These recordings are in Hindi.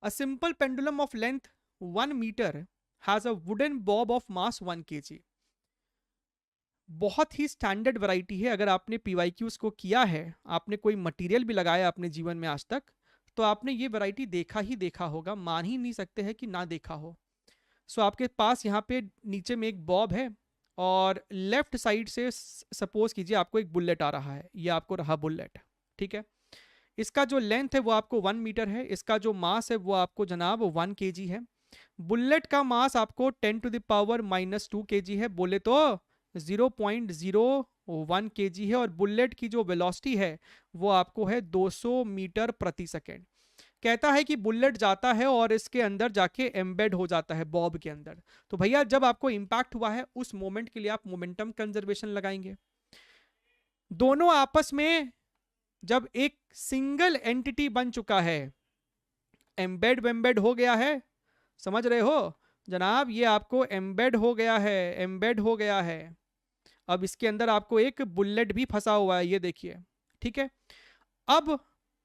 A simple pendulum of length 1 meter has a wooden bob of mass 1 kg. बहुत ही स्टैंडर्ड वैरायटी है। अगर आपने पीवाईक्यूज को किया है, आपने कोई मटेरियल भी लगाया अपने जीवन में आज तक, तो आपने ये वैरायटी देखा ही देखा होगा, मान ही नहीं सकते हैं कि ना देखा हो। सो आपके पास यहाँ पे नीचे में एक बॉब है और लेफ्ट साइड से सपोज कीजिए आपको एक बुलेट आ रहा है, ये आपको रहा बुलेट, ठीक है। इसका जो लेंथ है वो आपको 1 मीटर है, इसका जो मास है वो आपको जनाब 1 kg है। बुलेट का मास आपको 10⁻⁻² है, बोले तो 0.01 kg है, और बुलेट की जो वेलोसिटी है वो आपको है 200 मीटर प्रति सेकेंड। कहता है कि बुलेट जाता है और इसके अंदर जाके एम्बेड हो जाता है बॉब के अंदर। तो भैया जब आपको इंपैक्ट हुआ है उस मोमेंट के लिए आप मोमेंटम कंजर्वेशन लगाएंगे। दोनों आपस में जब एक सिंगल एंटिटी बन चुका है, एम्बेड वेम्बेड हो गया है, समझ रहे हो जनाब, ये आपको एम्बेड हो गया है, एम्बेड हो गया है। अब इसके अंदर आपको एक बुलेट भी फंसा हुआ है, ये देखिए, ठीक है। अब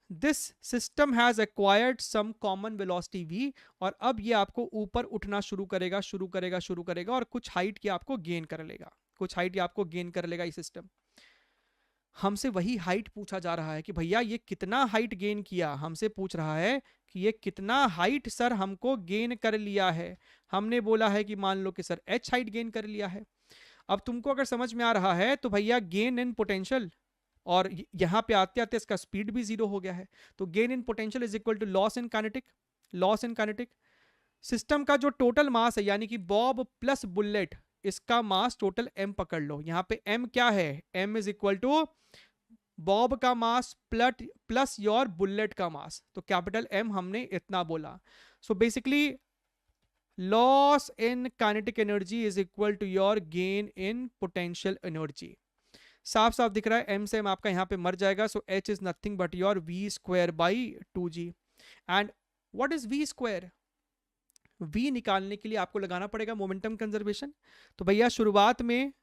this system has acquired some common velocity v, और अब ये आपको ऊपर उठना शुरू करेगा शुरू करेगा शुरू करेगा, और कुछ हाइट की आपको गेन कर लेगा, कुछ हाइट की आपको गेन कर लेगा ये सिस्टम। हमसे वही हाइट पूछा जा रहा है कि भैया ये कितना हाइट गेन किया, हमसे पूछ रहा है कि ये कितना हाइट सर हमको गेन कर लिया है। हमने बोला है कि मान लो कि सर h हाइट गेन कर लिया है। अब तुमको अगर समझ में आ रहा है तो भैया गेन इन पोटेंशियल, और यहां पे आते आते इसका स्पीड भी 0 हो गया है, तो gain in potential is equal to loss in kinetic. Loss in kinetic system का जो टोटल मास है, यानी कि बॉब प्लस बुलेट, इसका मास टोटल m पकड़ लो। यहां पे m क्या है, m is equal to bob का मास प्लस योर बुलेट का मास, तो कैपिटल M हमने इतना बोला। So basically loss in kinetic energy is equal to your gain in potential energy. साफ साफ दिख रहा है, m से m आपका यहाँ पे मर जाएगा, सो h is nothing but your v square by 2g। And what is v square? v निकालने के लिए आपको लगाना पड़ेगा मोमेंटम कंजर्वेशन। तो भैया शुरुआत में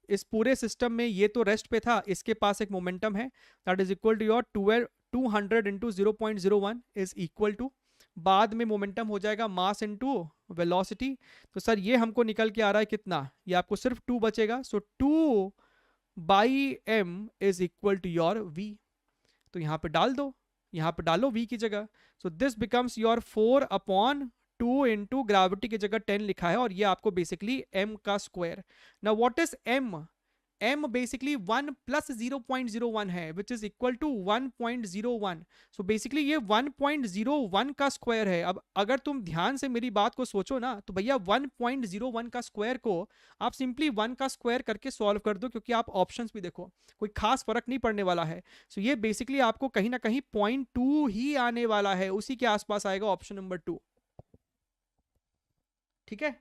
इस पूरे सिस्टम में ये तो रेस्ट पे था, इसके पास एक मोमेंटम है that is equal to your 200 into 0.01 is equal to, बाद में मोमेंटम हो जाएगा मास इनटू वेलोसिटी। तो सर ये हमको निकल के आ रहा है कितना, ये आपको सिर्फ 2 बचेगा, so 2 by m is equal to your v। तो यहां पे डाल दो, यहां पे डालो v की जगह, so this becomes your 4/2 into gravity की जगह 10 लिखा है, और ये आपको बेसिकली m का square. Now what is m? m basically 1 plus 0.01 है, which is equal to 1.01। So basically ये 1.01 का स्क्वायर है। अब अगर तुम ध्यान से मेरी बात को सोचो ना, तो भैया 1.01 का स्क्वायर को आप सिंपली 1 का स्क्वायर करके सॉल्व कर दो, क्योंकि आप ऑप्शंस भी देखो, कोई खास फर्क नहीं पड़ने वाला है। सो ये बेसिकली आपको कहीं ना कहीं 0.2 ही आने वाला है, उसी के आसपास आएगा ऑप्शन नंबर 2, ठीक है।